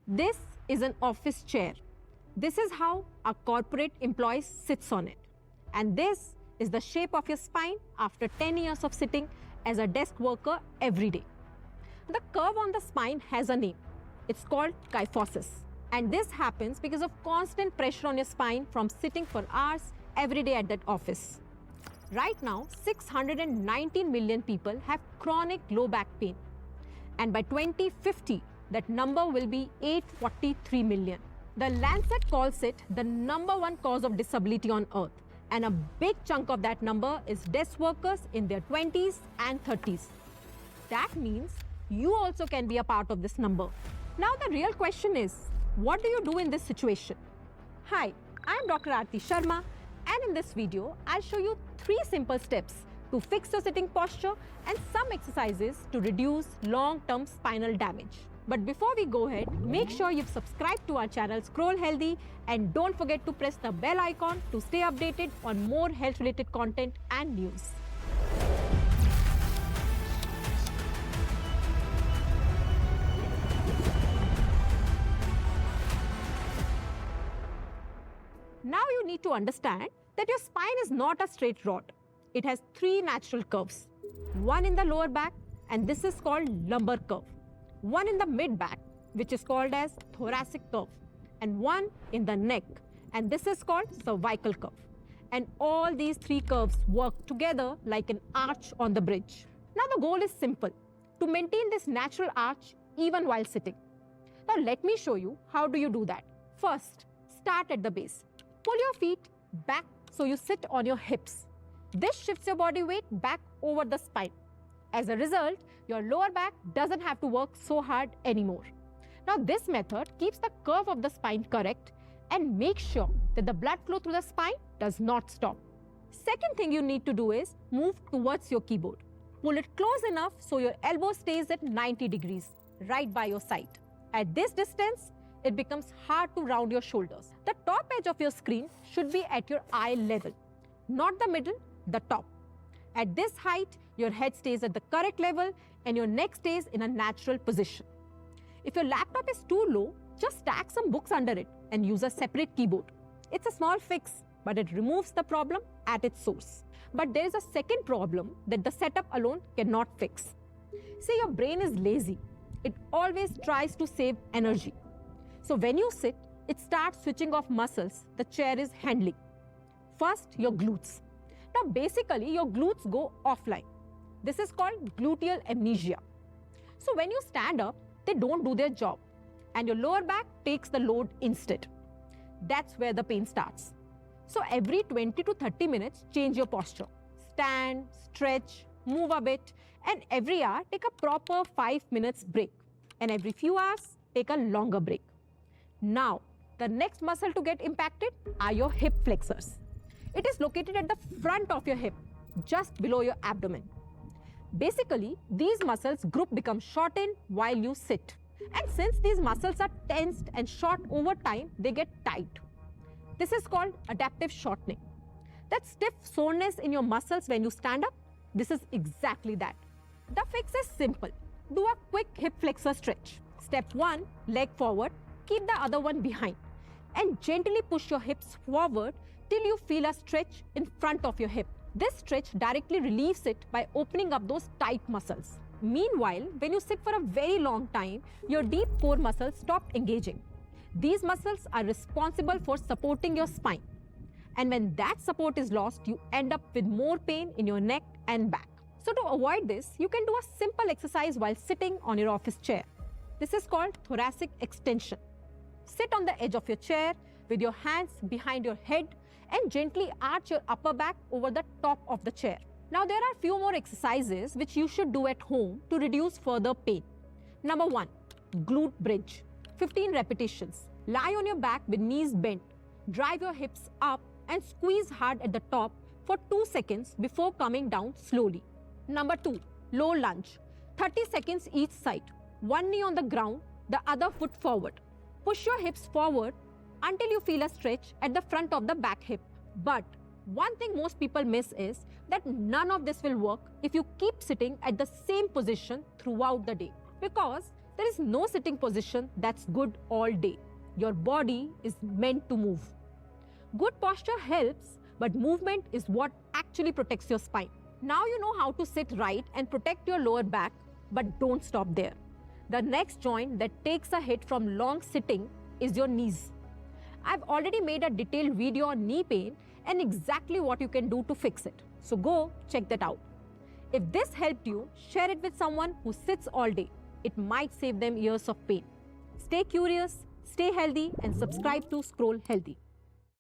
This is an office chair. This is how a corporate employee sits on it. And this is the shape of your spine after 10 years of sitting as a desk worker every day. The curve on the spine has a name. It's called kyphosis. And this happens because of constant pressure on your spine from sitting for hours every day at that office. Right now, 619 million people have chronic low back pain. And by 2050, that number will be 843 million. The Lancet calls it the #1 cause of disability on earth. And a big chunk of that number is desk workers in their 20s and 30s. That means you also can be a part of this number. Now the real question is, what do you do in this situation? Hi, I am Dr. Aarti Sharma, and in this video, I'll show you 3 simple steps to fix your sitting posture and some exercises to reduce long-term spinal damage. But before we go ahead, make sure you've subscribed to our channel Scroll Healthy and don't forget to press the bell icon to stay updated on more health-related content and news. Now you need to understand that your spine is not a straight rod. It has 3 natural curves. One in the lower back, and this is called lumbar curve. One in the mid back, which is called as thoracic curve. And one in the neck, and this is called cervical curve. And all these 3 curves work together like an arch on the bridge. Now the goal is simple, to maintain this natural arch even while sitting. Now let me show you how do you do that. First, start at the base. Pull your feet back so you sit on your hips. This shifts your body weight back over the spine. As a result, your lower back doesn't have to work so hard anymore. Now this method keeps the curve of the spine correct and makes sure that the blood flow through the spine does not stop. Second thing you need to do is move towards your keyboard. Pull it close enough so your elbow stays at 90 degrees, right by your side. At this distance, it becomes hard to round your shoulders. The top edge of your screen should be at your eye level, not the middle, the top. At this height, your head stays at the correct level and your neck stays in a natural position. If your laptop is too low, just stack some books under it and use a separate keyboard. It's a small fix, but it removes the problem at its source. But there is a second problem that the setup alone cannot fix. See, your brain is lazy. It always tries to save energy. So when you sit, it starts switching off muscles the chair is handling. First, your glutes. Now basically, your glutes go offline. This is called gluteal amnesia. So when you stand up, they don't do their job and your lower back takes the load instead. That's where the pain starts. So every 20 to 30 minutes, change your posture. Stand, stretch, move a bit, and every hour, take a proper 5 minutes break. And every few hours, take a longer break. Now, the next muscle to get impacted are your hip flexors. It is located at the front of your hip, just below your abdomen. Basically, these muscles group becomes shortened while you sit. And since these muscles are tensed and short over time, they get tight. This is called adaptive shortening. That stiff soreness in your muscles when you stand up, this is exactly that. The fix is simple. Do a quick hip flexor stretch. Step 1, leg forward, keep the other one behind. And gently push your hips forward till you feel a stretch in front of your hip. This stretch directly relieves it by opening up those tight muscles. Meanwhile, when you sit for a very long time, your deep core muscles stop engaging. These muscles are responsible for supporting your spine. And when that support is lost, you end up with more pain in your neck and back. So to avoid this, you can do a simple exercise while sitting on your office chair. This is called thoracic extension. Sit on the edge of your chair with your hands behind your head and gently arch your upper back over the top of the chair. Now there are few more exercises which you should do at home to reduce further pain. Number 1, glute bridge. 15 repetitions. Lie on your back with knees bent. Drive your hips up and squeeze hard at the top for 2 seconds before coming down slowly. Number 2, low lunge. 30 seconds each side. One knee on the ground, the other foot forward. Push your hips forward until you feel a stretch at the front of the back hip. But one thing most people miss is that none of this will work if you keep sitting at the same position throughout the day. Because There is no sitting position that's good all day. Your body is meant to move. Good posture helps, but movement is what actually protects your spine. Now you know how to sit right and protect your lower back, but don't stop there. The next joint that takes a hit from long sitting is your knees. I've already made a detailed video on knee pain and exactly what you can do to fix it. So go check that out. If this helped you, share it with someone who sits all day. It might save them years of pain. Stay curious, stay healthy, and subscribe to Scroll Healthy.